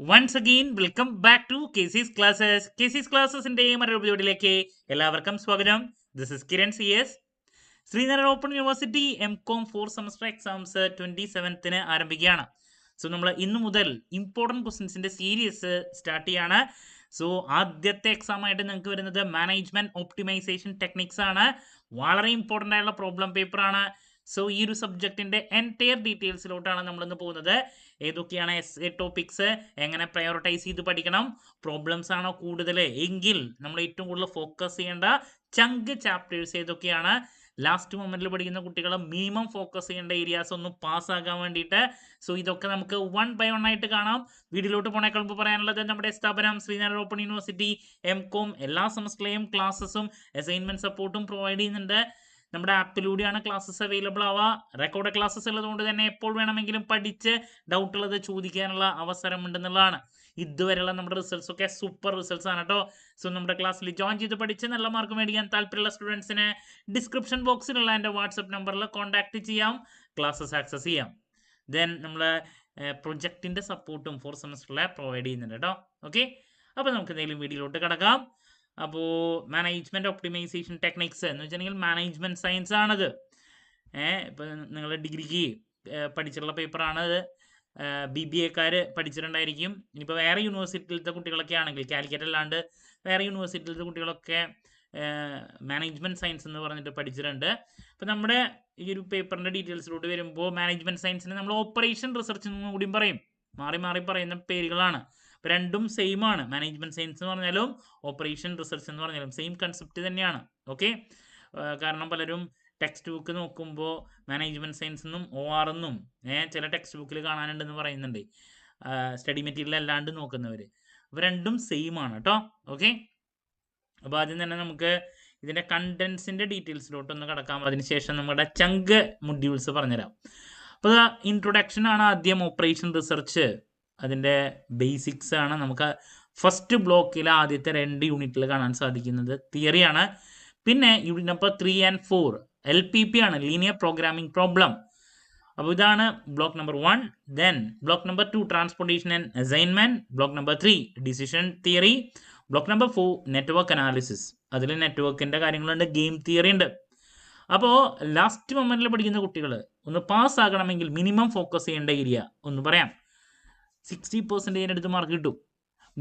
Once again, welcome back to KC's Classes. KC's Classesന്റെ മറ്റൊരു വീഡിയോയിലേക്ക് എല്ലാവർക്കും സ്വാഗതം. This is Kiran CS. Sreenarayana open university M.Com 4 semester exams 27ന് ആരംഭിക്കുകയാണ്. സോ നമ്മൾ ഇന്നു മുതൽ ഇമ്പോർട്ടൻറ്റ് ക്വസ്റ്റ്യൻസിന്റെ സീരീസ് സ്റ്റാർട്ട് ചെയ്യാണ്. സോ ആദ്യത്തെ എക്സാം ആയിട്ട് നിങ്ങൾക്ക് വരുന്നത് മാനേജ്മെന്റ് ഒപ്റ്റിമൈസേഷൻ ടെക്നിക്സ് ആണ്. വളരെ ഇമ്പോർട്ടൻ്റ് ആയിട്ടുള്ള പ്രോബ്ലം പേപ്പർ ആണ്. സോ ഈ ഒരു സബ്ജക്റ്റിന്റെ എൻറ്റയർ ഡീറ്റെയിൽസിലോട്ടാണ് നമ്മളിന്ന് പോകുന്നത്. ഏതൊക്കെയാണ് എസ് ടോപ്പിക്സ്, എങ്ങനെ പ്രയോറിറ്റൈസ് ചെയ്ത് പഠിക്കണം, പ്രോബ്ലംസ് ആണോ കൂടുതൽ എങ്കിൽ നമ്മൾ ഏറ്റവും കൂടുതൽ ഫോക്കസ് ചെയ്യേണ്ട ചങ്ക് ചാപ്റ്റേഴ്സ് ഏതൊക്കെയാണ്, ലാസ്റ്റ് മൊമെന്റിൽ പഠിക്കുന്ന കുട്ടികൾ മിനിമം ഫോക്കസ് ചെയ്യേണ്ട ഏരിയാസ് ഒന്ന് പാസ്സാകാൻ വേണ്ടിയിട്ട്. സോ ഇതൊക്കെ നമുക്ക് 1 by 1 ആയിട്ട് കാണാം. വീഡിയോയിലോട്ട് പോണേക്കാൾ മുമ്പ് പറയാനുള്ളത്, നമ്മുടെ സ്ഥാപനം ശ്രീനാരായണ ഓപ്പൺ യൂണിവേഴ്സിറ്റി M.Com എല്ലാ സെമസ്റ്ററിലെയും ക്ലാസ്സസും അസൈൻമെന്റ് സപ്പോർട്ടും പ്രൊവൈഡ് ചെയ്യുന്നുണ്ട്. നമ്മുടെ ആപ്പിലൂടെയാണ് ക്ലാസ്സസ് അവൈലബിൾ ആവുക. റെക്കോർഡ് ക്ലാസ്സസ് ഉള്ളതുകൊണ്ട് തന്നെ എപ്പോൾ വേണമെങ്കിലും പഠിച്ച് ഡൗട്ട് ഉള്ളത് ചോദിക്കാനുള്ള അവസരം ഉണ്ടെന്നുള്ളതാണ്. ഇതുവരെയുള്ള നമ്മുടെ റിസൾട്ട്സ് ഒക്കെ സൂപ്പർ റിസൾട്ട്സ് ആണ് കേട്ടോ. സോ നമ്മുടെ ക്ലാസ്സിൽ ജോയിൻ ചെയ്ത് പഠിച്ച് നല്ല മാർക്ക് മേടിക്കാൻ താല്പര്യമുള്ള സ്റ്റുഡൻസിന് ഡിസ്ക്രിപ്ഷൻ ബോക്സിലുള്ള എൻ്റെ വാട്സപ്പ് നമ്പറിൽ കോൺടാക്ട് ചെയ്യാം, ക്ലാസ്സസ് ആക്സസ് ചെയ്യാം. ദെൻ നമ്മൾ പ്രൊജക്റ്റിൻ്റെ സപ്പോർട്ടും 4 സെമസ്റ്ററിലെ പ്രൊവൈഡ് ചെയ്യുന്നുണ്ട് കേട്ടോ. ഓക്കെ, അപ്പോൾ നമുക്ക് എന്തെങ്കിലും വീഡിയോയിലോട്ട് കിടക്കാം. അപ്പോൾ മാനേജ്മെന്റ് ഒപ്റ്റിമൈസേഷൻ ടെക്നിക്സ് എന്ന് വെച്ചിട്ടുണ്ടെങ്കിൽ മാനേജ്മെന്റ് സയൻസ് ആണത്. ഇപ്പം നിങ്ങൾ ഡിഗ്രിക്ക് പഠിച്ചിട്ടുള്ള പേപ്പറാണത്. BBA പഠിച്ചിട്ടുണ്ടായിരിക്കും. ഇനിയിപ്പോൾ വേറെ യൂണിവേഴ്സിറ്റിയിലത്തെ കുട്ടികളൊക്കെ ആണെങ്കിൽ, കാലിക്കറ്റ് അല്ലാണ്ട് വേറെ യൂണിവേഴ്സിറ്റിയിലത്തെ കുട്ടികളൊക്കെ മാനേജ്മെന്റ് സയൻസ് എന്ന് പറഞ്ഞിട്ട് പഠിച്ചിട്ടുണ്ട്. അപ്പോൾ നമ്മുടെ ഈ ഒരു പേപ്പറിന്റെ ഡീറ്റെയിൽസിലോട്ട് വരുമ്പോൾ മാനേജ്മെന്റ് സയൻസിന് നമ്മൾ ഓപ്പറേഷൻ റിസർച്ച് എന്നും കൂടിയും പറയും. മാറി മാറി പറയുന്ന പേരുകളാണ്. അപ്പോൾ രണ്ടും സെയിം ആണ്. മാനേജ്മെന്റ് സയൻസ് എന്ന് പറഞ്ഞാലും ഓപ്പറേഷൻ റിസർച്ച് എന്ന് പറഞ്ഞാലും സെയിം കൺസെപ്റ്റ് തന്നെയാണ്. ഓക്കെ, കാരണം പലരും ടെക്സ്റ്റ് ബുക്ക് നോക്കുമ്പോൾ മാനേജ്മെന്റ് സയൻസ് എന്നും OR എന്നും ചില ടെക്സ്റ്റ് ബുക്കിൽ കാണാനുണ്ടെന്ന് പറയുന്നുണ്ട്, സ്റ്റഡി മെറ്റീരിയൽ അല്ലാണ്ട് നോക്കുന്നവർ. അപ്പോൾ രണ്ടും സെയിം ആണ് കേട്ടോ. ഓക്കെ, അപ്പോൾ ആദ്യം തന്നെ നമുക്ക് ഇതിൻ്റെ കണ്ടൻസിൻ്റെ ഡീറ്റെയിൽസിലോട്ടൊന്ന് കിടക്കാം. അതിനുശേഷം നമ്മുടെ ചങ്ക് മൊഡ്യൂൾസ് പറഞ്ഞുതരാം. അപ്പോൾ ഇൻട്രൊഡക്ഷൻ ആണ് ആദ്യം. ഓപ്പറേഷൻ റിസർച്ച് അതിൻ്റെ ബേസിക്സ് ആണ്. നമുക്ക് ഫസ്റ്റ് ബ്ലോക്കിൽ ആദ്യത്തെ 2 യൂണിറ്റിൽ കാണാൻ സാധിക്കുന്നത് തിയറിയാണ്. പിന്നെ യൂണിറ്റ് നമ്പർ 3 and 4 LPP ആണ്, ലീനിയർ പ്രോഗ്രാമിംഗ് പ്രോബ്ലം. അപ്പോൾ ഇതാണ് block number 1. Then block number 2 transportation and assignment. Block number 3 decision theory. Block number 4 network analysis. അതിൽ നെറ്റ്വർക്കിൻ്റെ കാര്യങ്ങളുണ്ട്, ഗെയിം തിയറി ഉണ്ട്. അപ്പോൾ ലാസ്റ്റ് മൊമെന്റിൽ പഠിക്കുന്ന കുട്ടികൾ ഒന്ന് പാസ് ആകണമെങ്കിൽ മിനിമം ഫോക്കസ് ചെയ്യേണ്ട ഏരിയ ഒന്ന് പറയാം. 60% അടുത്ത് മാർക്ക് കിട്ടും.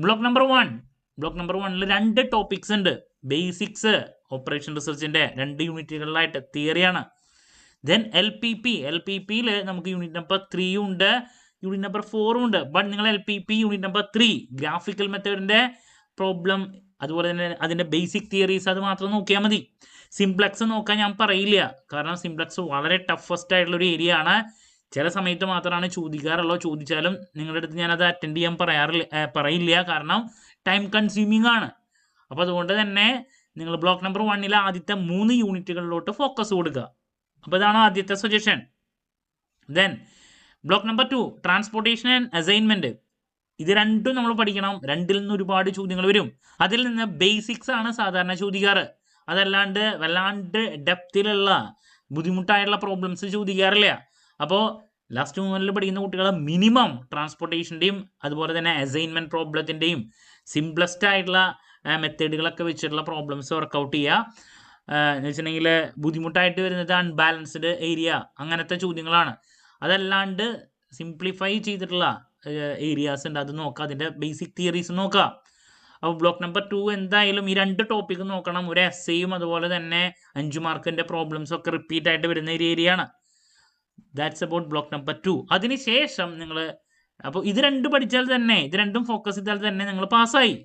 ബ്ലോക്ക് നമ്പർ 1ൽ 2 ടോപ്പിക്സ് ഉണ്ട്. ബേസിക്സ് ഓപ്പറേഷൻ റിസർച്ചിന്റെ 2 യൂണിറ്റുകളിലായിട്ട് തിയറിയാണ്. ദെൻ LPPയിൽ നമുക്ക് യൂണിറ്റ് നമ്പർ 3 ഉണ്ട്, യൂണിറ്റ് നമ്പർ 4 ഉണ്ട്. ബട്ട് നിങ്ങൾ LPP യൂണിറ്റ് നമ്പർ 3 ഗ്രാഫിക്കൽ മെത്തേഡിന്റെ പ്രോബ്ലം, അതുപോലെ തന്നെ അതിന്റെ ബേസിക് തിയറീസ് അത് മാത്രം നോക്കിയാൽ മതി. സിംപ്ലക്സ് നോക്കാൻ ഞാൻ പറയില്ല, കാരണം സിംപ്ലക്സ് വളരെ ടഫസ്റ്റ് ആയിട്ടുള്ള ഒരു ഏരിയ ആണ്. ചില സമയത്ത് മാത്രമാണ് ചോദിക്കാറുള്ളൂ. ചോദിച്ചാലും നിങ്ങളുടെ അടുത്ത് ഞാനത് അറ്റൻഡ് ചെയ്യാൻ പറയില്ല, കാരണം ടൈം കൺസ്യൂമിങ് ആണ്. അപ്പോൾ അതുകൊണ്ട് തന്നെ നിങ്ങൾ ബ്ലോക്ക് നമ്പർ 1 ആദ്യത്തെ 3 യൂണിറ്റുകളിലോട്ട് ഫോക്കസ് കൊടുക്കുക. അപ്പോൾ ഇതാണ് ആദ്യത്തെ suggestion. Then block number 2 transportation and assignment. ഇത് രണ്ടും നമ്മൾ പഠിക്കണം. രണ്ടിൽ നിന്ന് ഒരുപാട് ചോദ്യങ്ങൾ വരും. അതിൽ നിന്ന് ബേസിക്സ് ആണ് സാധാരണ ചോദിക്കാറ്. അതല്ലാണ്ട് വല്ലാണ്ട് ഡെപ്തിലുള്ള ബുദ്ധിമുട്ടായിട്ടുള്ള പ്രോബ്ലംസ് ചോദിക്കാറില്ല. അപ്പോൾ ലാസ്റ്റ് മൊമെന്റിൽ പഠിക്കുന്ന കുട്ടികൾ മിനിമം ട്രാൻസ്പോർട്ടേഷൻ്റെയും അതുപോലെ തന്നെ അസൈൻമെന്റ് പ്രോബ്ലത്തിൻ്റെയും സിംപ്ലസ്റ്റ് ആയിട്ടുള്ള മെത്തേഡുകളൊക്കെ വെച്ചിട്ടുള്ള പ്രോബ്ലംസ് വർക്കൗട്ട് ചെയ്യുക. എന്ന് വെച്ചിട്ടുണ്ടെങ്കിൽ ബുദ്ധിമുട്ടായിട്ട് വരുന്നത് അൺബാലൻസ്ഡ് ഏരിയ, അങ്ങനത്തെ ചോദ്യങ്ങളാണ്. അതല്ലാണ്ട് സിംപ്ലിഫൈ ചെയ്തിട്ടുള്ള ഏരിയാസ് ഉണ്ട്, അത് നോക്കുക. അതിൻ്റെ ബേസിക് തിയറീസ് നോക്കുക. അപ്പോൾ ബ്ലോക്ക് നമ്പർ 2 എന്തായാലും ഈ 2 ടോപ്പിക്ക് നോക്കണം. ഒരു എസ്സേയും അതുപോലെ തന്നെ 5 മാർക്കിൻ്റെ പ്രോബ്ലംസും ഒക്കെ റിപ്പീറ്റ് ആയിട്ട് വരുന്ന ഒരു ഏരിയ ആണ്. That's about block number 2. അതിനുശേഷം നിങ്ങൾ അപ്പോൾ ഇത് 2 പഠിച്ചാൽ തന്നെ, ഇത് 2ഉം ഫോക്കസ് ചെയ്താൽ തന്നെ നിങ്ങൾ പാസ്സായി.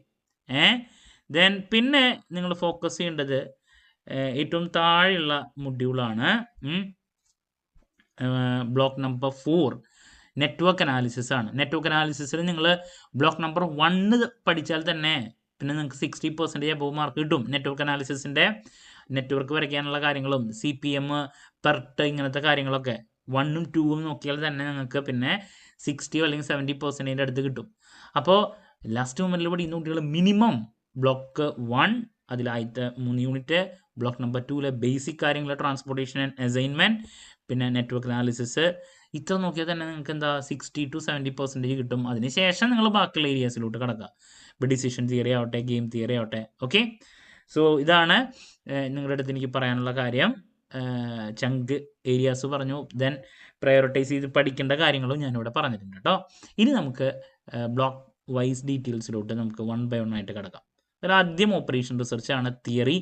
ദെൻ പിന്നെ നിങ്ങൾ ഫോക്കസ് ചെയ്യേണ്ടത് ഏറ്റവും താഴെയുള്ള മൊഡ്യൂളാണ്. ബ്ലോക്ക് നമ്പർ 4 നെറ്റ്വർക്ക് അനാലിസിസ് ആണ്. നെറ്റ്വർക്ക് അനാലിസിസിൽ നിങ്ങൾ ബ്ലോക്ക് നമ്പർ 1 പഠിച്ചാൽ തന്നെ പിന്നെ നിങ്ങൾക്ക് 60% അബവ് മാർക്ക് കിട്ടും. നെറ്റ്വർക്ക് അനാലിസിസിൻ്റെ നെറ്റ്വർക്ക് വരയ്ക്കാനുള്ള കാര്യങ്ങളും CPM, PERT ഇങ്ങനത്തെ കാര്യങ്ങളൊക്കെ 1ഉം 2ഉം നോക്കിയാൽ തന്നെ നിങ്ങൾക്ക് പിന്നെ 60 അല്ലെങ്കിൽ 70% അടുത്ത് കിട്ടും. അപ്പോൾ ലാസ്റ്റ് മൊമെന്റിൽ പഠിക്കുന്ന കുട്ടികൾ minimum block 1 അതിലായിട്ട് 3 unit, block number 2 basic കാര്യങ്ങൾ ട്രാൻസ്പോർട്ടേഷൻ ആൻഡ് അസൈൻമെന്റ്, പിന്നെ നെറ്റ്വർക്ക് അനാലിസിസ്, ഇത്ര നോക്കിയാൽ തന്നെ നിങ്ങൾക്ക് എന്താ 60 to 70% കിട്ടും. അതിനുശേഷം നിങ്ങൾ ബാക്കിയുള്ള ഏരിയാസിലോട്ട് കിടക്കുക. ഇപ്പോൾ ഡിസിഷൻ തിയറി ആവട്ടെ, ഗെയിം തിയറി ആവട്ടെ. ഓക്കെ, സോ ഇതാണ് നിങ്ങളുടെ അടുത്ത് എനിക്ക് പറയാനുള്ള കാര്യം. ചങ്ക് ഏരിയാസ് പറഞ്ഞു, ദെൻ പ്രയോറിറ്റൈസ് ചെയ്ത് പഠിക്കേണ്ട കാര്യങ്ങളും ഞാനിവിടെ പറഞ്ഞിട്ടുണ്ട് കേട്ടോ. ഇനി നമുക്ക് ബ്ലോക്ക് വൈസ് ഡീറ്റെയിൽസിലോട്ട് നമുക്ക് 1 by 1 ആയിട്ട് കിടക്കാം. അതിൽ ആദ്യം ഓപ്പറേഷൻ റിസർച്ച് ആണ്, തിയറി.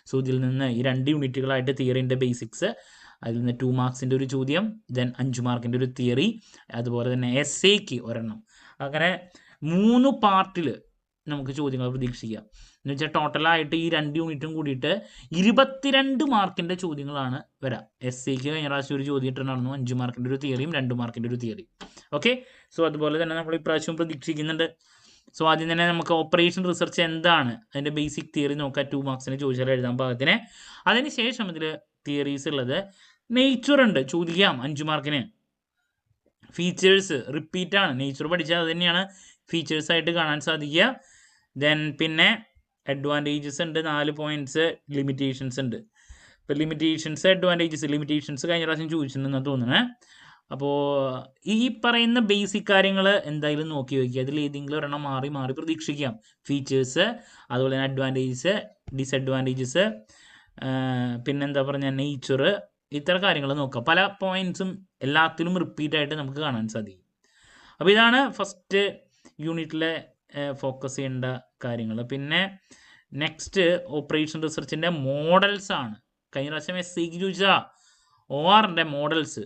സോ ഇതിൽ നിന്ന് ഈ 2 യൂണിറ്റുകളായിട്ട് തിയറിൻ്റെ ബേസിക്സ്, അതിൽ നിന്ന് 2 മാർക്സിൻ്റെ ഒരു ചോദ്യം, ദെൻ 5 മാർക്കിൻ്റെ ഒരു തിയറി, അതുപോലെ തന്നെ എസ്സേക്ക് ഒരെണ്ണം. അങ്ങനെ 3 പാർട്ടിൽ നമുക്ക് ചോദ്യങ്ങൾ പ്രതീക്ഷിക്കാം. എന്ന് വെച്ചാൽ ടോട്ടലായിട്ട് ഈ 2 യൂണിറ്റും കൂടിയിട്ട് 22 മാർക്കിൻ്റെ ചോദ്യങ്ങളാണ് വരാം. എസ്സേക്ക് കഴിഞ്ഞ പ്രാവശ്യം ഒരു ചോദ്യം ഇട്ടുണ്ടായിരുന്നു, 5 മാർക്കിൻ്റെ ഒരു തിയറിയും 2 മാർക്കിൻ്റെ ഒരു തിയറി. ഓക്കെ, സോ അതുപോലെ തന്നെ നമ്മൾ ഇപ്രാവശ്യം പ്രതീക്ഷിക്കുന്നുണ്ട്. സോ ആദ്യം തന്നെ നമുക്ക് ഓപ്പറേഷൻ റിസർച്ച് എന്താണ്, അതിൻ്റെ ബേസിക് തിയറി നോക്കാം. 2 മാർക്സിന് ചോദിച്ചാൽ എഴുതാൻ പാകത്തിന്. അതിനുശേഷം ഇതിൽ തിയറീസ് ഉള്ളത്, നേച്ചർ ഉണ്ട്, ചോദിക്കാം 5 മാർക്കിന്. ഫീച്ചേഴ്സ് റിപ്പീറ്റ് ആണ്, നേച്ചർ പഠിച്ചാൽ അത് തന്നെയാണ് ഫീച്ചേഴ്സ് ആയിട്ട് കാണാൻ സാധിക്കുക. ദെൻ പിന്നെ അഡ്വാൻറ്റേജസ് ഉണ്ട് 4 പോയിന്റ്സ്, ലിമിറ്റേഷൻസ് ഉണ്ട്. ഇപ്പോൾ ലിമിറ്റേഷൻസ് ലിമിറ്റേഷൻസ് കഴിഞ്ഞ പ്രാവശ്യം ചോദിച്ചിട്ടുണ്ടെന്ന് തോന്നുന്നത്. അപ്പോൾ ഈ പറയുന്ന ബേസിക് കാര്യങ്ങൾ എന്തായാലും നോക്കി വയ്ക്കുക. അതിൽ ഏതെങ്കിലും ഒരെണ്ണം മാറി മാറി പ്രതീക്ഷിക്കാം. ഫീച്ചേഴ്സ്, അതുപോലെ തന്നെ അഡ്വാൻറ്റേജസ്, ഡിസഡ്വാൻറ്റേജസ്, പിന്നെന്താ പറഞ്ഞാൽ നേച്ചർ, ഇത്തരം കാര്യങ്ങൾ നോക്കാം. പല പോയിന്റ്സും എല്ലാത്തിലും റിപ്പീറ്റായിട്ട് നമുക്ക് കാണാൻ സാധിക്കും. അപ്പോൾ ഇതാണ് ഫസ്റ്റ് യൂണിറ്റിലെ ഫോക്കസ് ചെയ്യേണ്ട കാര്യങ്ങൾ. പിന്നെ നെക്സ്റ്റ് ഓപ്പറേഷൻ റിസർച്ചിൻ്റെ മോഡൽസ് ആണ്. കഴിഞ്ഞ പ്രാവശ്യം എസ്സേക്ക് ചോദിച്ചാൽ ORൻ്റെ മോഡൽസ്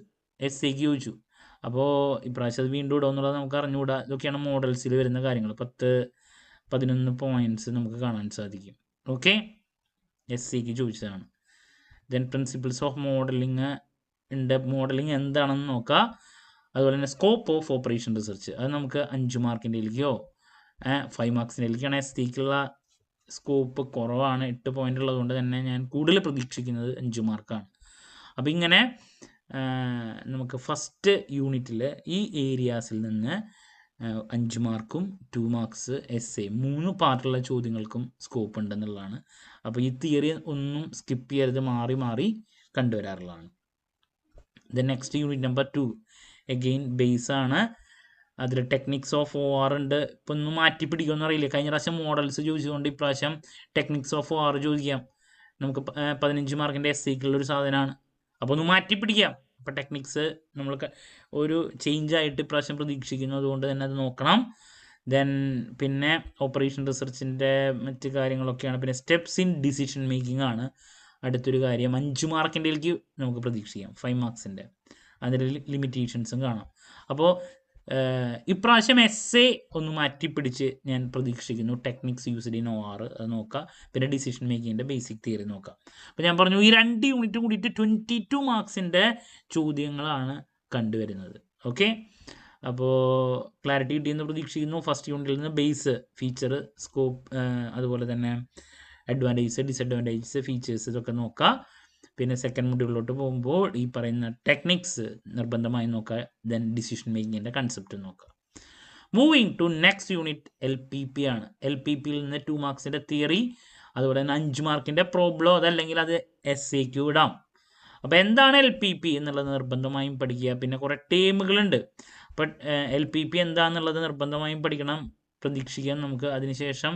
എസ്സേക്ക് ചോദിച്ചു. അപ്പോൾ ഇപ്രാവശ്യം അത് വീണ്ടും ഇടുക എന്നുള്ളത് നമുക്ക് അറിഞ്ഞുകൂടാ. ഇതൊക്കെയാണ് മോഡൽസിൽ വരുന്ന കാര്യങ്ങൾ. 10-11 പോയിന്റ്സ് നമുക്ക് കാണാൻ സാധിക്കും. ഓക്കെ, എസ്സേക്ക് ചോദിച്ചതാണ്. ദെൻ പ്രിൻസിപ്പിൾസ് ഓഫ് മോഡലിംഗ് ഉണ്ട്, മോഡലിംഗ് എന്താണെന്ന് നോക്കുക. അതുപോലെ തന്നെ സ്കോപ്പ് ഓഫ് ഓപ്പറേഷൻ റിസർച്ച്, അത് നമുക്ക് 5 മാർക്കിൻ്റെയിലേക്കോ 5 മാർക്സിൻ്റെയിലേക്കാണ്. എസ്സേക്കുള്ള സ്കോപ്പ് കുറവാണ്, 8 പോയിന്റ് ഉള്ളതുകൊണ്ട് തന്നെ ഞാൻ കൂടുതൽ പ്രതീക്ഷിക്കുന്നത് 5 മാർക്കാണ്. അപ്പോൾ ഇങ്ങനെ നമുക്ക് ഫസ്റ്റ് യൂണിറ്റിൽ ഈ ഏരിയാസിൽ നിന്ന് 5 മാർക്കും 2 മാർക്സ് എസ്സേ 3 പാർട്ടുള്ള ചോദ്യങ്ങൾക്കും സ്കോപ്പ് ഉണ്ടെന്നുള്ളതാണ്. അപ്പോൾ ഈ തിയറി ഒന്നും സ്കിപ്പ് ചെയ്യരുത്, മാറി മാറി കണ്ടുവരാറുള്ളതാണ്. Then next unit number 2 again base ആണ്. അതിൽ ടെക്നിക്സ് ഓഫ് OR ഉണ്ട്. ഇപ്പം ഒന്ന് മാറ്റി പിടിക്കുമെന്ന് അറിയില്ല. കഴിഞ്ഞ പ്രാവശ്യം മോഡൽസ് ചോദിച്ചുകൊണ്ട് ഇപ്രാവശ്യം ടെക്നിക്സ് ഓഫ് OR ചോദിക്കാം. നമുക്ക് 15 മാർക്കിൻ്റെ എസ്സേക്കുള്ളൊരു സാധനമാണ്. അപ്പോൾ ഒന്ന് മാറ്റി പിടിക്കാം. അപ്പോൾ ടെക്നിക്സ് നമ്മൾ ഒരു ചേഞ്ച് ആയിട്ട് ഇപ്രാവശ്യം പ്രതീക്ഷിക്കുന്നു, അതുകൊണ്ട് തന്നെ അത് നോക്കണം. ദെൻ പിന്നെ ഓപ്പറേഷൻ റിസർച്ചിൻ്റെ മറ്റ് കാര്യങ്ങളൊക്കെയാണ്. പിന്നെ സ്റ്റെപ്സ് ഇൻ ഡിസിഷൻ മേക്കിംഗ് ആണ് അടുത്തൊരു കാര്യം. 5 മാർക്കിൻ്റെയിലേക്ക് നമുക്ക് പ്രതീക്ഷിക്കാം, 5 മാർക്സിൻ്റെ. അതിൻ്റെ ലിമിറ്റേഷൻസും കാണാം. അപ്പോൾ ഇപ്രാവശ്യം എസ്സേ ഒന്ന് മാറ്റിപ്പിടിച്ച് ഞാൻ പ്രതീക്ഷിക്കുന്നു. ടെക്നിക്സ് യൂസ്ഡ് ഇൻ OR അത് നോക്കാം. പിന്നെ ഡിസിഷൻ മേക്കിങ്ങിൻ്റെ ബേസിക് തിയറി നോക്കാം. അപ്പോൾ ഞാൻ പറഞ്ഞു ഈ 2 യൂണിറ്റ് കൂടിയിട്ട് 22 മാർക്സിൻ്റെ ചോദ്യങ്ങളാണ് കണ്ടുവരുന്നത്. ഓക്കെ, അപ്പോൾ ക്ലാരിറ്റി കിട്ടിയെന്ന് പ്രതീക്ഷിക്കുന്നു. ഫസ്റ്റ് യൂണിറ്റിൽ നിന്ന് ബേസ്, ഫീച്ചർ, സ്കോപ്പ്, അതുപോലെ തന്നെ അഡ്വാൻറ്റേജസ്, ഡിസഡ്വാൻറ്റേജസ്, ഫീച്ചേഴ്സ് ഇതൊക്കെ നോക്കാം. പിന്നെ സെക്കൻഡ് മൊഡ്യൂളിലോട്ട് പോകുമ്പോൾ ഈ പറയുന്ന ടെക്നിക്സ് നിർബന്ധമായി നോക്കുക. ദെൻ ഡിസിഷൻ മേക്കിങ്ങിൻ്റെ കൺസെപ്റ്റ് നോക്കുക. Moving to next unit LPP ആണ്. LPPയിൽ നിന്ന് 2 മാർക്സിൻ്റെ തിയറി, അതുപോലെ തന്നെ 5 മാർക്കിൻ്റെ പ്രോബ്ലം, അതല്ലെങ്കിൽ അത് എസ്സേക്ക് ഇടാം. അപ്പോൾ എന്താണ് LPP എന്നുള്ളത് നിർബന്ധമായും പഠിക്കുക. പിന്നെ കുറേ ടേമുകളുണ്ട്. അപ്പോൾ LPP എന്താണെന്നുള്ളത് നിർബന്ധമായും പഠിക്കണം, പ്രതീക്ഷിക്കാം നമുക്ക്. അതിനുശേഷം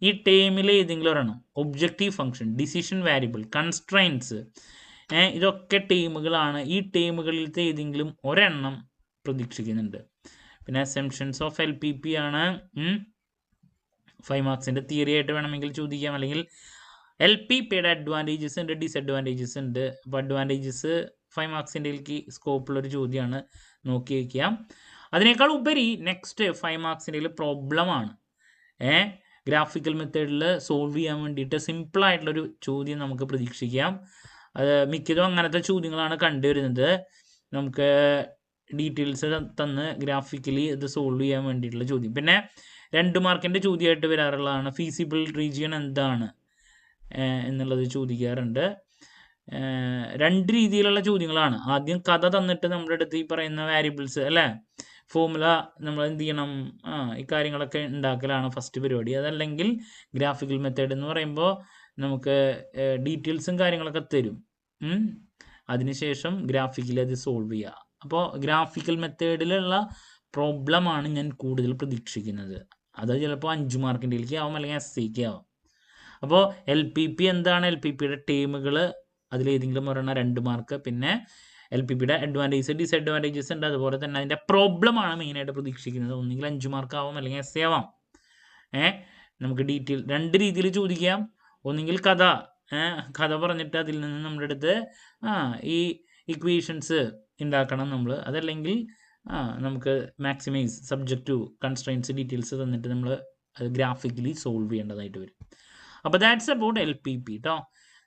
ഈ ടേമിൽ ഏതെങ്കിലും ഒരെണ്ണം, objective function, decision variable, constraints, ഇതൊക്കെ ടേമുകളാണ്. ഈ ടേമുകളിലത്തെ ഏതെങ്കിലും ഒരെണ്ണം പ്രതീക്ഷിക്കുന്നുണ്ട്. പിന്നെ അസംഷൻസ് ഓഫ് LPP ആണ്. 5 മാർക്സിൻ്റെ തിയറി ആയിട്ട് വേണമെങ്കിൽ ചോദിക്കാം. അല്ലെങ്കിൽ LPPയുടെ അഡ്വാൻറ്റേജസ് ഉണ്ട്, ഡിസഡ്വാൻറ്റേജസ് ഉണ്ട്. അപ്പോൾ അഡ്വാൻറ്റേജസ് 5 മാർക്സിൻ്റെയിലേക്ക് സ്കോപ്പുള്ളൊരു ചോദ്യമാണ്, നോക്കി വയ്ക്കാം. അതിനേക്കാൾ ഉപരി നെക്സ്റ്റ് 5 മാർക്സിൻ്റെ പ്രോബ്ലമാണ്. ഗ്രാഫിക്കൽ മെത്തേഡിൽ സോൾവ് ചെയ്യാൻ വേണ്ടിയിട്ട് സിമ്പിളായിട്ടുള്ളൊരു ചോദ്യം നമുക്ക് പ്രതീക്ഷിക്കാം. അത് മിക്കതും അങ്ങനത്തെ ചോദ്യങ്ങളാണ് കണ്ടുവരുന്നത്. നമുക്ക് ഡീറ്റെയിൽസ് തന്ന് ഗ്രാഫിക്കലി ഇത് സോൾവ് ചെയ്യാൻ വേണ്ടിയിട്ടുള്ള ചോദ്യം. പിന്നെ 2 മാർക്കിൻ്റെ ചോദ്യമായിട്ട് വരാറുള്ളതാണ് ഫീസിബിൾ റീജിയൻ എന്താണ് എന്നുള്ളത് ചോദിക്കാറുണ്ട്. 2 രീതിയിലുള്ള ചോദ്യങ്ങളാണ്. ആദ്യം കഥ തന്നിട്ട് നമ്മുടെ അടുത്ത് ഈ പറയുന്ന വാരിയബിൾസ് അല്ലേ, ഫോർമുല നമ്മൾ എന്ത് ചെയ്യണം, ഈ കാര്യങ്ങളൊക്കെ ഉണ്ടാക്കലാണ് ഫസ്റ്റ് പരിപാടി. അതല്ലെങ്കിൽ ഗ്രാഫിക്കൽ മെത്തേഡ് എന്ന് പറയുമ്പോൾ നമുക്ക് ഡീറ്റെയിൽസും കാര്യങ്ങളൊക്കെ തരും. അതിനുശേഷം ഗ്രാഫിക്കലി അത് സോൾവ് ചെയ്യുക. അപ്പോൾ ഗ്രാഫിക്കൽ മെത്തേഡിലുള്ള പ്രോബ്ലമാണ് ഞാൻ കൂടുതൽ പ്രതീക്ഷിക്കുന്നത്. അത് ചിലപ്പോൾ 5 മാർക്കിൻ്റെയിലേക്ക് ആവും, അല്ലെങ്കിൽ SCക്ക് ആവും. അപ്പോൾ LPP എന്താണ്? LPPയുടെ ടേമുകൾ അതിലേതെങ്കിലും ഒരെണ്ണം 2 മാർക്ക്, പിന്നെ LPPയുടെ അഡ്വാൻറ്റേജസ് ഡിസഡ്വാൻറ്റേജസ് ഉണ്ട്, അതുപോലെ തന്നെ അതിൻ്റെ പ്രോബ്ലമാണ് മെയിനായിട്ട് പ്രതീക്ഷിക്കുന്നത്. ഒന്നുകിൽ 5 മാർക്ക് ആവും, അല്ലെങ്കിൽ SC ആവാം. നമുക്ക് ഡീറ്റെയിൽ 2 രീതിയിൽ ചോദിക്കാം. ഒന്നുകിൽ കഥ പറഞ്ഞിട്ട് അതിൽ നിന്ന് നമ്മുടെ അടുത്ത് ഈ ഇക്വേഷൻസ് ഉണ്ടാക്കണം നമ്മൾ, അതല്ലെങ്കിൽ നമുക്ക് maximise subject to constraints details തന്നിട്ട് നമ്മൾ അത് ഗ്രാഫിക്കലി സോൾവ് ചെയ്യേണ്ടതായിട്ട് വരും. അപ്പോൾ ദാറ്റ്സ് അബൌട്ട് LPP കേട്ടോ.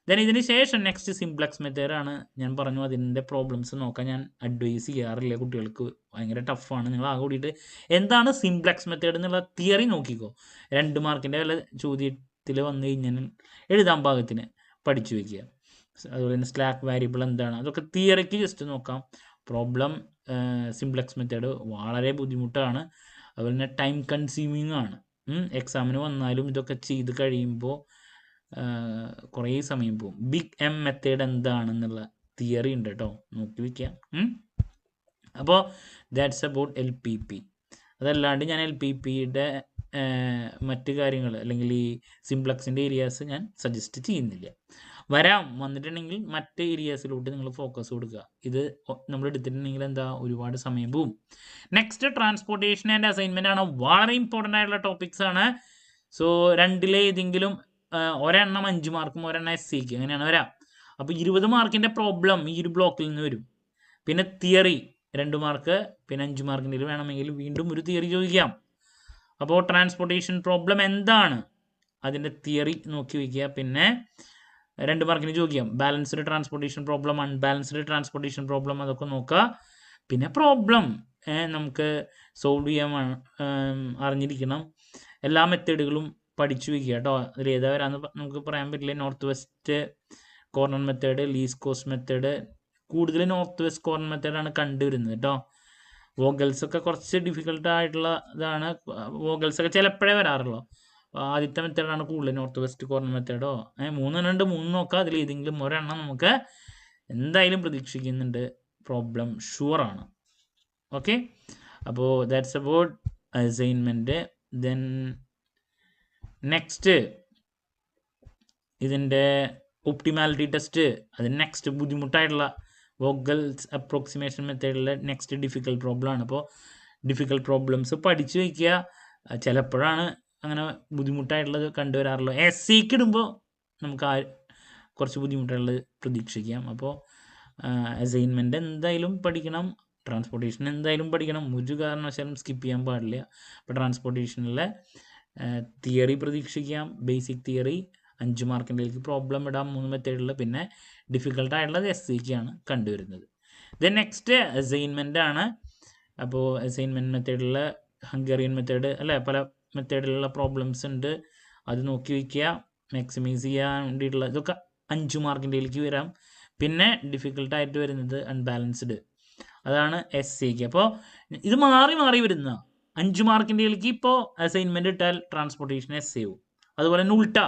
ദെൻ ഇതിന് ശേഷം നെക്സ്റ്റ് സിംപ്ലക്സ് മെത്തേഡാണ്. ഞാൻ പറഞ്ഞു അതിൻ്റെ പ്രോബ്ലംസ് നോക്കാൻ ഞാൻ അഡ്വൈസ് ചെയ്യാറില്ല, കുട്ടികൾക്ക് ഭയങ്കര ടഫാണ്. നിങ്ങൾ ആ കൂടിയിട്ട് എന്താണ് സിംപ്ലക്സ് മെത്തേഡ് എന്നുള്ള തിയറി നോക്കിക്കോ. 2 മാർക്കിൻ്റെ വല്ല ചോദ്യത്തിൽ വന്നു കഴിഞ്ഞാൽ എഴുതാൻ പാകത്തിന് പഠിച്ചു വയ്ക്കുക. അതുപോലെ തന്നെ സ്ലാക്ക് വാരിയബിൾ എന്താണ്, അതൊക്കെ തിയറിക്ക് ജസ്റ്റ് നോക്കാം. പ്രോബ്ലം സിംപ്ലക്സ് മെത്തേഡ് വളരെ ബുദ്ധിമുട്ടാണ്, അതുപോലെ തന്നെ ടൈം കൺസ്യൂമിങ് ആണ്. എക്സാമിന് വന്നാലും ഇതൊക്കെ ചെയ്ത് കഴിയുമ്പോൾ കുറേ സമയം പോകും. ബിഗ് M മെത്തേഡ് എന്താണെന്നുള്ള തിയറി ഉണ്ട് കേട്ടോ, നോക്കി വയ്ക്കാം. അപ്പോൾ ദാറ്റ്സ് അബൌട്ട് LPP. അതല്ലാണ്ട് ഞാൻ LPPയുടെ മറ്റ് കാര്യങ്ങൾ അല്ലെങ്കിൽ ഈ സിംപ്ലക്സിൻ്റെ ഏരിയാസ് ഞാൻ സജസ്റ്റ് ചെയ്യുന്നില്ല. വന്നിട്ടുണ്ടെങ്കിൽ മറ്റ് ഏരിയാസിലോട്ട് നിങ്ങൾ ഫോക്കസ് കൊടുക്കുക. ഇത് നമ്മൾ എടുത്തിട്ടുണ്ടെങ്കിൽ എന്താ, ഒരുപാട് സമയം പോവും. നെക്സ്റ്റ് ട്രാൻസ്പോർട്ടേഷൻ ആൻഡ് അസൈൻമെൻ്റ് ആണ്. വളരെ ഇമ്പോർട്ടൻ്റ് ആയിട്ടുള്ള ടോപ്പിക്സ് ആണ്. സോ 2 ഏതെങ്കിലും ഒരെണ്ണം 5 മാർക്കും ഒരെണ്ണം SCക്ക് അങ്ങനെയാണ് വരാം. അപ്പോൾ 20 മാർക്കിൻ്റെ പ്രോബ്ലം ഈ ഒരു ബ്ലോക്കിൽ നിന്ന് വരും. പിന്നെ തിയറി 2 മാർക്ക്, പിന്നെ 5 മാർക്കിൻ്റെ വേണമെങ്കിൽ വീണ്ടും ഒരു തിയറി ചോദിക്കാം. അപ്പോൾ ട്രാൻസ്പോർട്ടേഷൻ പ്രോബ്ലം എന്താണ്, അതിൻ്റെ തിയറി നോക്കി വയ്ക്കുക. പിന്നെ 2 മാർക്കിന് ചോദിക്കാം balanced transportation problem, unbalanced transportation problem, അതൊക്കെ നോക്കുക. പിന്നെ പ്രോബ്ലം നമുക്ക് സോൾവ് ചെയ്യാൻ അറിഞ്ഞിരിക്കണം. എല്ലാ മെത്തേഡുകളും പഠിച്ചു വയ്ക്കുക കേട്ടോ. അതിൽ ഏതാ വരാമെന്ന് നമുക്ക് പറയാൻ പറ്റില്ല. North west corner method, least cost method, കൂടുതൽ നോർത്ത് വെസ്റ്റ് കോർണർ മെത്തേഡാണ് കണ്ടുവരുന്നത് കേട്ടോ. വോഗൽസ് ഒക്കെ കുറച്ച് ഡിഫിക്കൽട്ട് ആയിട്ടുള്ള ഇതാണ്. വോഗൽസ് ഒക്കെ ചിലപ്പോഴേ വരാറുള്ളൂ. ആദ്യത്തെ മെത്തേഡാണ് കൂടുതൽ, നോർത്ത് വെസ്റ്റ് കോർണർ മെത്തേഡോ. 3 നോക്കാം, അതിൽ ഏതെങ്കിലും ഒരെണ്ണം നമുക്ക് എന്തായാലും പ്രതീക്ഷിക്കുന്നുണ്ട്. പ്രോബ്ലം ഷുവറാണ്. ഓക്കെ, അപ്പോൾ that's about assignment. Then next ഇതിൻ്റെ ഒപ്റ്റിമാലിറ്റി ടെസ്റ്റ്. അത് നെക്സ്റ്റ് ബുദ്ധിമുട്ടായിട്ടുള്ള വോഗൽസ് അപ്രോക്സിമേഷൻ മെത്തേഡിലെ നെക്സ്റ്റ് ഡിഫിക്കൽട്ട് പ്രോബ്ലം ആണ്. അപ്പോൾ ഡിഫിക്കൽട്ട് പ്രോബ്ലംസ് പഠിച്ചു വയ്ക്കുക. ചിലപ്പോഴാണ് അങ്ങനെ ബുദ്ധിമുട്ടായിട്ടുള്ളത് കണ്ടുവരാറുള്ളൂ. SCക്ക് ഇടുമ്പോൾ നമുക്ക് കുറച്ച് ബുദ്ധിമുട്ടുള്ളത് പ്രതീക്ഷിക്കാം. അപ്പോൾ അസൈൻമെൻറ്റ് എന്തായാലും പഠിക്കണം, ട്രാൻസ്പോർട്ടേഷൻ എന്തായാലും പഠിക്കണം, ഒരു കാരണവശാലും സ്കിപ്പ് ചെയ്യാൻ പാടില്ല. അപ്പോൾ ട്രാൻസ്പോർട്ടേഷനിലെ തിയറി പ്രതീക്ഷിക്കാം, ബേസിക് തിയറി. 5 മാർക്കിൻ്റെലേക്ക് പ്രോബ്ലം ഇടാം 3 മെത്തേഡിൽ. പിന്നെ ഡിഫിക്കൽട്ടായിട്ടുള്ളത് SCക്കാണ് കണ്ടുവരുന്നത്. ദെൻ നെക്സ്റ്റ് അസൈൻമെൻ്റ് ആണ്. അപ്പോൾ അസൈൻമെൻറ്റ് മെത്തേഡിൽ ഹംഗേറിയൻ മെത്തേഡ് പല മെത്തേഡിലുള്ള പ്രോബ്ലംസ് ഉണ്ട്, അത് നോക്കി വയ്ക്കുക. മാക്സിമൈസ് ചെയ്യാൻ വേണ്ടിയിട്ടുള്ള ഇതൊക്കെ 5 മാർക്കിൻ്റെയിലേക്ക് വരാം. പിന്നെ ഡിഫിക്കൽട്ടായിട്ട് വരുന്നത് അൺബാലൻസ്ഡ്, അതാണ് SCക്ക്. അപ്പോൾ ഇത് മാറി മാറി വരുന്ന 5 മാർക്കിൻ്റെയിലേക്ക് ഇപ്പോൾ അസൈൻമെൻറ്റ് ഇട്ടാൽ ട്രാൻസ്പോർട്ടേഷൻ SC ആവും. അതുപോലെ തന്നെ ഉൾട്ട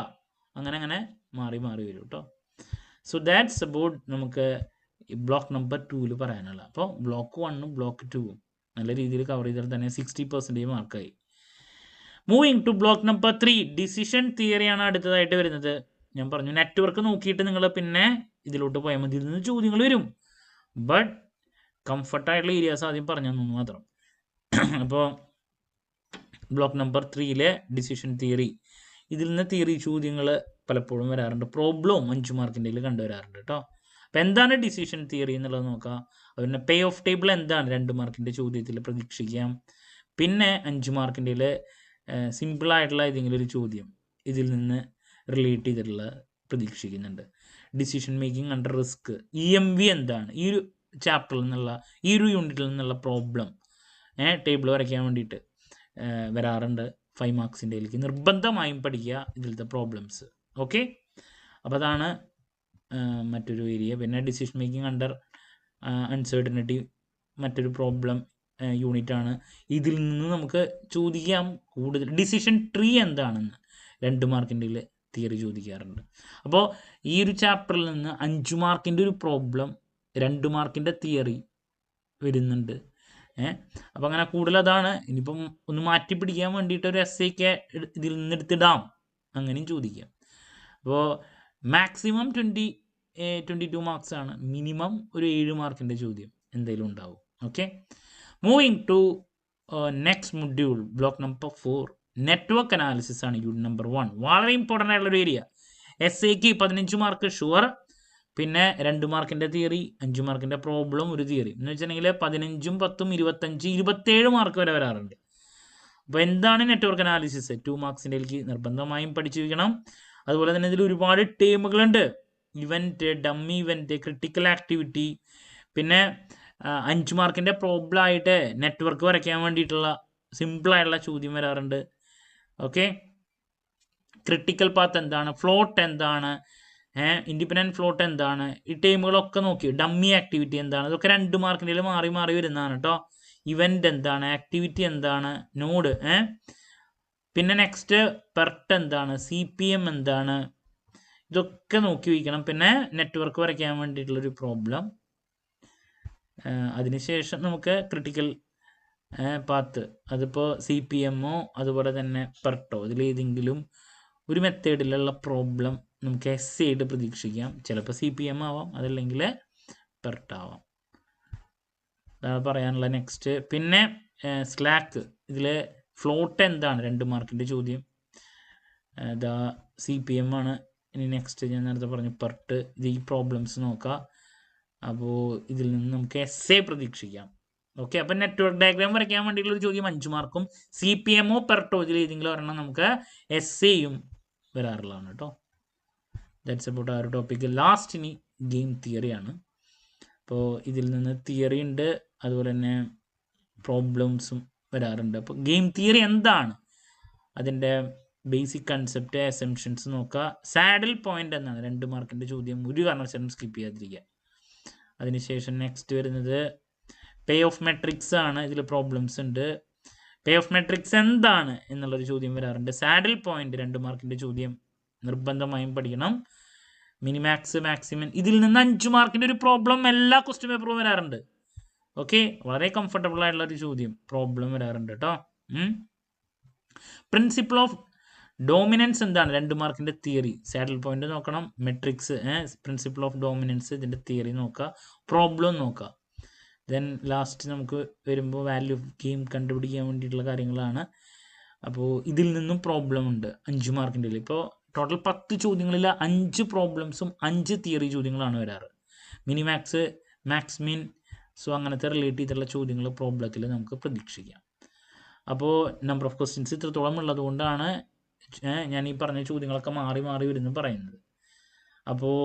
അങ്ങനെ മാറി മാറി വരും കേട്ടോ. സോ ദാറ്റ്സ് അബൌട്ട് നമുക്ക് ബ്ലോക്ക് നമ്പർ 2 പറയാനുള്ള. അപ്പോൾ ബ്ലോക്ക് 1ഉം ബ്ലോക്ക് 2ഉം നല്ല രീതിയിൽ കവർ ചെയ്താൽ തന്നെ 60% മാർക്കായി. Moving to block number 3, decision തിയറിയാണ് അടുത്തതായിട്ട് വരുന്നത്. ഞാൻ പറഞ്ഞു നെറ്റ്വർക്ക് നോക്കിയിട്ട് നിങ്ങൾ പിന്നെ ഇതിലോട്ട് പോയാൽ മതി, ഇതിൽ നിന്ന് ചോദ്യങ്ങൾ വരും. ബട്ട് കംഫർട്ടായിട്ടുള്ള ഏരിയാസ് ആദ്യം പറഞ്ഞു തന്നു മാത്രം. അപ്പോൾ ബ്ലോക്ക് നമ്പർ 3ലെ ഡിസിഷൻ തിയറി, ഇതിൽ നിന്ന് തിയറി ചോദ്യങ്ങൾ പലപ്പോഴും വരാറുണ്ട്. പ്രോബ്ലവും 5 മാർക്കിൻ്റെ കണ്ടുവരാറുണ്ട് കേട്ടോ. അപ്പോൾ എന്താണ് ഡിസിഷൻ തിയറി എന്നുള്ളത് നോക്കാം. അതുപോലെ പേ ഓഫ് ടേബിൾ എന്താണ് 2 മാർക്കിൻ്റെ ചോദ്യത്തിൽ പ്രതീക്ഷിക്കാം. പിന്നെ 5 മാർക്കിൻ്റെ സിമ്പിളായിട്ടുള്ള ഏതെങ്കിലും ഒരു ചോദ്യം ഇതിൽ നിന്ന് റിലേറ്റ് ചെയ്തിട്ടുള്ള പ്രതീക്ഷിക്കുന്നുണ്ട്. Decision making under risk, EMV എന്താണ്, ഈ ഒരു ചാപ്റ്ററിൽ നിന്നുള്ള ഈ ഒരു യൂണിറ്റിൽ നിന്നുള്ള പ്രോബ്ലം ടേബിൾ വരയ്ക്കാൻ വേണ്ടിയിട്ട് വരാറുണ്ട്. 5 മാർക്സിൻ്റെയിലേക്ക് നിർബന്ധമായും പഠിക്കുക ഇതിലത്തെ പ്രോബ്ലംസ്. ഓക്കെ, അപ്പോൾ അതാണ് മറ്റൊരു ഏരിയ. പിന്നെ ഡിസിഷൻ മേക്കിംഗ് അണ്ടർ അൺസർട്ടനിറ്റി മറ്റൊരു പ്രോബ്ലം യൂണിറ്റാണ്. ഇതിൽ നിന്ന് നമുക്ക് ചോദിക്കാം കൂടുതൽ. ഡിസിഷൻ ട്രീ എന്താണെന്ന് 2 മാർക്കിൻ്റെ തിയറി ചോദിക്കാറുണ്ട്. അപ്പോൾ ഈ ഒരു ചാപ്റ്ററിൽ നിന്ന് 5 മാർക്കിൻ്റെ ഒരു പ്രോബ്ലം, 2 മാർക്കിൻ്റെ തിയറി വരുന്നുണ്ട്. അപ്പം അങ്ങനെ കൂടുതൽ അതാണ്. ഇനിയിപ്പം ഒന്ന് മാറ്റി പിടിക്കാൻ വേണ്ടിയിട്ട് ഒരു എസ്സേക്ക് ഇതിൽ നിന്ന് എടുത്തിടാം, അങ്ങനെയും ചോദിക്കാം. അപ്പോൾ മാക്സിമം 22 മാർക്സ് ആണ്, മിനിമം ഒരു 7 മാർക്കിൻ്റെ ചോദ്യം എന്തെങ്കിലും ഉണ്ടാവും. Okay, moving to next module, block number 4, network analysis ആണ് യൂണിറ്റ് നമ്പർ 1. വളരെ ഇമ്പോർട്ടൻ്റ് ആയിട്ടുള്ളൊരു ഏരിയ. എസ്സേക്ക് 15 മാർക്ക് ഷുവർ, പിന്നെ 2 മാർക്കിൻ്റെ തിയറി, 5 മാർക്കിൻ്റെ പ്രോബ്ലം, ഒരു തിയറി എന്ന് വെച്ചിട്ടുണ്ടെങ്കിൽ 15, 10, 25, 27 മാർക്ക് വരെ വരാറുണ്ട്. അപ്പോൾ എന്താണ് നെറ്റ്വർക്ക് അനാലിസിസ്? 2 മാർക്സിൻ്റെ നിർബന്ധമായും പഠിച്ചു വയ്ക്കണം. അതുപോലെ തന്നെ ഇതിൽ ഒരുപാട് ടേമുകളുണ്ട്. Event, dummy event, critical activity, പിന്നെ 5 മാർക്കിൻ്റെ പ്രോബ്ലം ആയിട്ട് നെറ്റ്വർക്ക് വരയ്ക്കാൻ വേണ്ടിയിട്ടുള്ള സിമ്പിളായിട്ടുള്ള ചോദ്യം വരാറുണ്ട്. ഓക്കെ, ക്രിട്ടിക്കൽ പാത്ത് എന്താണ്, ഫ്ലോട്ട് എന്താണ്, ഇൻഡിപെൻഡൻറ്റ് ഫ്ലോട്ട് എന്താണ്, ഈ ടേമുകളൊക്കെ നോക്കി. ഡമ്മി ആക്ടിവിറ്റി എന്താണ്, ഇതൊക്കെ 2 മാർക്കിൻ്റെ മാറി മാറി വരുന്നതാണ് കേട്ടോ. ഇവൻറ്റ് എന്താണ്, ആക്ടിവിറ്റി എന്താണ്, നോഡ്, പിന്നെ നെക്സ്റ്റ് പെർട്ട് എന്താണ്, CPM എന്താണ്, ഇതൊക്കെ നോക്കി വയ്ക്കണം. പിന്നെ നെറ്റ്വർക്ക് വരയ്ക്കാൻ വേണ്ടിയിട്ടുള്ളൊരു പ്രോബ്ലം. അതിനുശേഷം നമുക്ക് ക്രിട്ടിക്കൽ പാത്ത്, അതിപ്പോൾ CPMO അതുപോലെ തന്നെ പെർട്ടോ, ഇതിലേതെങ്കിലും ഒരു മെത്തേഡിലുള്ള പ്രോബ്ലം നമുക്ക് എസ്സേ ആയിട്ട് പ്രതീക്ഷിക്കാം. ചിലപ്പോൾ CPM ആവാം, അതല്ലെങ്കിൽ പെർട്ടാവാം. അതാണ് പറയാനുള്ള നെക്സ്റ്റ്. പിന്നെ സ്ലാക്ക്, ഇതിൽ ഫ്ലോട്ട് എന്താണ്, 2 മാർക്കിൻ്റെ ചോദ്യം. CPM ആണ്. ഇനി നെക്സ്റ്റ് ഞാൻ നേരത്തെ പറഞ്ഞു പെർട്ട്. ഇത് ഈ പ്രോബ്ലംസ് നോക്കാം. അപ്പോൾ ഇതിൽ നിന്ന് നമുക്ക് എസ്സേ പ്രതീക്ഷിക്കാം. ഓക്കെ, അപ്പം നെറ്റ്വർക്ക് ഡയഗ്രാം വരയ്ക്കാൻ വേണ്ടിയിട്ടുള്ളൊരു ചോദ്യം 5 മാർക്കും, CPMO പെർട്ടോ ഇതിൽ ഏതെങ്കിലും ഒരെണ്ണം നമുക്ക് എസ്സേയും വരാറുള്ളതാണ് കേട്ടോ. ദാറ്റ്സ് അബൌട്ട് ആ ഒരു ടോപ്പിക്ക്. ലാസ്റ്റ് ഇനി ഗെയിം തിയറിയാണ്. അപ്പോൾ ഇതിൽ നിന്ന് തിയറി ഉണ്ട്, അതുപോലെ തന്നെ പ്രോബ്ലംസും വരാറുണ്ട്. അപ്പോൾ ഗെയിം തിയറി എന്താണ്, അതിൻ്റെ ബേസിക് കൺസെപ്റ്റ്, അസംഷൻസ് നോക്കുക. സാഡിൽ പോയിന്റ് എന്നാണ് 2 മാർക്കിൻ്റെ ചോദ്യം, ഒരു കാരണവശാലും സ്കിപ്പ് ചെയ്യാതിരിക്കുക. അതിനുശേഷം നെക്സ്റ്റ് വരുന്നത് പേ ഓഫ് മെട്രിക്സ് ആണ്. ഇതിൽ പ്രോബ്ലംസ് ഉണ്ട്. പേ ഓഫ് മെട്രിക്സ് എന്താണ് എന്നുള്ളൊരു ചോദ്യം വരാറുണ്ട്. സാഡിൽ പോയിന്റ് 2 മാർക്കിൻ്റെ ചോദ്യം നിർബന്ധമായും പഠിക്കണം. മിനിമാക്സ്, മാക്സിമം, ഇതിൽ നിന്ന് 5 മാർക്കിൻ്റെ ഒരു പ്രോബ്ലം എല്ലാ ക്വസ്റ്റ്യൻ പേപ്പറും വരാറുണ്ട്. ഓക്കെ, വളരെ കംഫർട്ടബിൾ ആയിട്ടുള്ള ഒരു ചോദ്യം പ്രോബ്ലം വരാറുണ്ട് കേട്ടോ. പ്രിൻസിപ്പിൾ ഓഫ് ഡോമിനൻസ് എന്താണ്, 2 മാർക്കിൻ്റെ തിയറി. സാഡിൽ പോയിന്റ് നോക്കണം, മെട്രിക്സ്, പ്രിൻസിപ്പിൾ ഓഫ് ഡോമിനൻസ്, ഇതിൻ്റെ തിയറി നോക്കുക, പ്രോബ്ലം നോക്കുക. ദെൻ ലാസ്റ്റ് നമുക്ക് വരുമ്പോൾ വാല്യൂ ഓഫ് ഗെയിം കണ്ടുപിടിക്കാൻ വേണ്ടിയിട്ടുള്ള കാര്യങ്ങളാണ്. അപ്പോൾ ഇതിൽ നിന്നും പ്രോബ്ലം ഉണ്ട് 5 മാർക്കിൻ്റെ. ഇപ്പോൾ ടോട്ടൽ 10 ചോദ്യങ്ങളിൽ 5 പ്രോബ്ലംസും 5 തിയറി ചോദ്യങ്ങളാണ് വരാറ്. മിനിമാക്സ്, മാക്സ്മിൻ, സോ അങ്ങനത്തെ റിലേറ്റ് ചെയ്തിട്ടുള്ള ചോദ്യങ്ങൾ പ്രോബ്ലത്തിൽ നമുക്ക് പ്രതീക്ഷിക്കാം. അപ്പോൾ നമ്പർ ഓഫ് ക്വസ്റ്റ്യൻസ് ഇത്രത്തോളം ഉള്ളത് കൊണ്ടാണ് ഞാൻ ഈ പറഞ്ഞ ചോദ്യങ്ങളൊക്കെ മാറി മാറി വരുന്നു പറയുന്നത്. അപ്പോൾ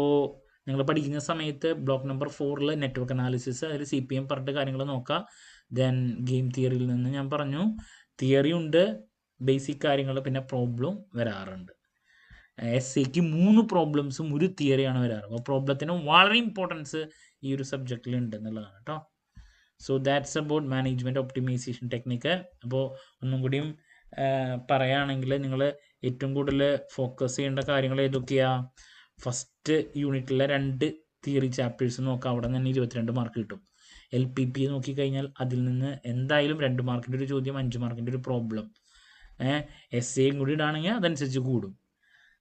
നിങ്ങൾ പഠിക്കുന്ന സമയത്ത് ബ്ലോക്ക് നമ്പർ 4 നെറ്റ്വർക്ക് അനാലിസിസ്, അതിൽ CPM പറഞ്ഞ കാര്യങ്ങൾ നോക്കുക. ദെൻ ഗെയിം തിയറിയിൽ നിന്ന് ഞാൻ പറഞ്ഞു തിയറി ഉണ്ട്, ബേസിക് കാര്യങ്ങൾ, പിന്നെ പ്രോബ്ലം വരാറുണ്ട്. എസ്സേക്ക് 3 പ്രോബ്ലംസും 1 തിയറിയാണ് വരാറ്. അപ്പോൾ പ്രോബ്ലത്തിന് വളരെ ഇമ്പോർട്ടൻസ് ഈ ഒരു സബ്ജക്റ്റിൽ ഉണ്ട് എന്നുള്ളതാണ് കേട്ടോ. So that's about management optimisation technique. അപ്പോൾ ഒന്നും കൂടിയും പറയുകയാണെങ്കിൽ നിങ്ങൾ ഏറ്റവും കൂടുതൽ ഫോക്കസ് ചെയ്യേണ്ട കാര്യങ്ങൾ ഏതൊക്കെയാണ്? ഫസ്റ്റ് യൂണിറ്റിലെ 2 തിയറി ചാപ്റ്റേഴ്സ് നോക്കാം, അവിടെ നിന്ന് 22 മാർക്ക് കിട്ടും. LPP നോക്കിക്കഴിഞ്ഞാൽ അതിൽ നിന്ന് എന്തായാലും 2 മാർക്കിൻ്റെ ഒരു ചോദ്യം, 5 മാർക്കിൻ്റെ ഒരു പ്രോബ്ലം, എസ്സേയും കൂടി ഇടാണെങ്കിൽ അതനുസരിച്ച് കൂടും.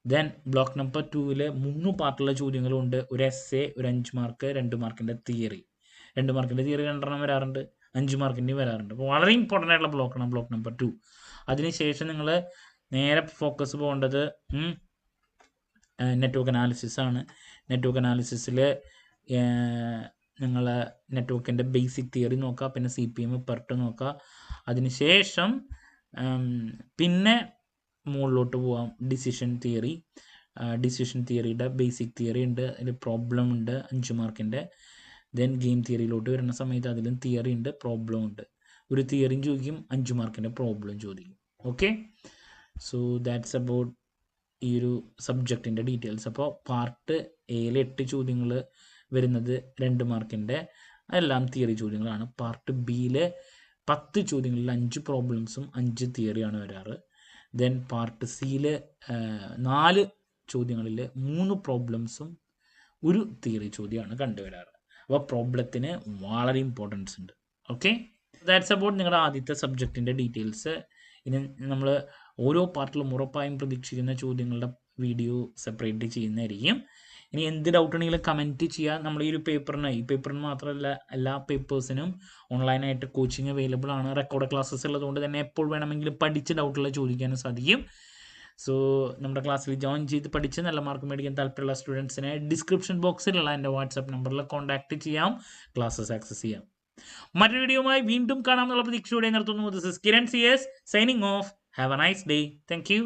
ദെൻ ബ്ലോക്ക് നമ്പർ 2 3 പാർട്ടുള്ള ചോദ്യങ്ങളുണ്ട്. ഒരു എസ്സേ, ഒരു 5 മാർക്ക്, 2 മാർക്കിൻ്റെ തിയറി. 2 മാർക്കിൻ്റെ തിയറി 2 വരാറുണ്ട്, 5 മാർക്കിൻ്റെയും വരാറുണ്ട്. അപ്പോൾ വളരെ ഇമ്പോർട്ടൻ്റ് ആയിട്ടുള്ള ബ്ലോക്കാണ് ബ്ലോക്ക് നമ്പർ 2. അതിനുശേഷം നിങ്ങൾ നേരെ ഫോക്കസ് പോകേണ്ടത് നെറ്റ്വർക്ക് അനാലിസിസ് ആണ്. നെറ്റ്വർക്ക് അനാലിസിസിൽ നിങ്ങൾ നെറ്റ്വർക്കിൻ്റെ ബേസിക് തിയറി നോക്കുക, പിന്നെ CPM പെർട്ട് നോക്കുക. അതിനുശേഷം പിന്നെ മുകളിലോട്ട് പോവാം, ഡിസിഷൻ തിയറി. ഡിസിഷൻ തിയറിയുടെ ബേസിക് തിയറി ഉണ്ട്, അതിൽ പ്രോബ്ലം ഉണ്ട് 5 മാർക്കിൻ്റെ. ദെൻ ഗെയിം തിയറിയിലോട്ട് വരുന്ന സമയത്ത് അതിലും തിയറി ഉണ്ട്, പ്രോബ്ലം ഉണ്ട്. ഒരു തിയറിയും ചോദിക്കും, 5 മാർക്കിൻ്റെ പ്രോബ്ലം ചോദിക്കും. ഓക്കെ, സോ ദാറ്റ്സ് അബൌട്ട് ഈ ഒരു സബ്ജക്റ്റിൻ്റെ ഡീറ്റെയിൽസ്. അപ്പോൾ പാർട്ട് എയിൽ 8 ചോദ്യങ്ങൾ വരുന്നത് 2 മാർക്കിൻ്റെ, എല്ലാം തിയറി ചോദ്യങ്ങളാണ്. പാർട്ട് ബിയിൽ 10 ചോദ്യങ്ങളിൽ 5 പ്രോബ്ലംസും 5 തിയറിയാണ് വരാറ്. ദെൻ പാർട്ട് സിയിൽ 4 ചോദ്യങ്ങളിൽ 3 പ്രോബ്ലംസും 1 തിയറി ചോദ്യമാണ് കണ്ടുവരാറ്. അപ്പോൾ പ്രോബ്ലത്തിന് വളരെ ഇമ്പോർട്ടൻസ് ഉണ്ട്. ഓക്കെ, ദാറ്റ്സ് അബൌട്ട് നിങ്ങളുടെ ആദ്യത്തെ സബ്ജക്റ്റിൻ്റെ ഡീറ്റെയിൽസ്. ഇനി നമ്മൾ ഓരോ പാർട്ടിലും ഉറപ്പായും പ്രതീക്ഷിക്കുന്ന ചോദ്യങ്ങളുടെ വീഡിയോ സെപ്പറേറ്റ് ചെയ്യുന്നതായിരിക്കും. ഇനി എന്ത് ഡൗട്ട് ഉണ്ടെങ്കിലും കമൻറ്റ് ചെയ്യുക. നമ്മൾ ഈ പേപ്പറിന് മാത്രമല്ല എല്ലാ പേപ്പേഴ്സിനും ഓൺലൈനായിട്ട് കോച്ചിങ് അവൈലബിൾ ആണ്. റെക്കോർഡ് ക്ലാസ്സസ് ഉള്ളതുകൊണ്ട് തന്നെ എപ്പോൾ വേണമെങ്കിലും പഠിച്ച് ഡൗട്ടുള്ള ചോദിക്കാനും സാധിക്കും. സോ നമ്മുടെ ക്ലാസ്സിൽ ജോയിൻ ചെയ്ത് പഠിച്ച് നല്ല മാർക്ക് മേടിക്കാൻ താല്പര്യമുള്ള സ്റ്റുഡൻസിനെ ഡിസ്ക്രിപ്ഷൻ ബോക്സിലുള്ള എൻ്റെ വാട്സാപ്പ് നമ്പറിൽ കോൺടാക്ട് ചെയ്യാം, ക്ലാസ്സസ് ആക്സസ് ചെയ്യാം. മറ്റൊരു വീഡിയോയുമായി വീണ്ടും കാണാമെന്നുള്ള പ്രതീക്ഷയോടെ നിർത്തുന്നു. This is Kiran CS signing off. Have a nice day. Thank U.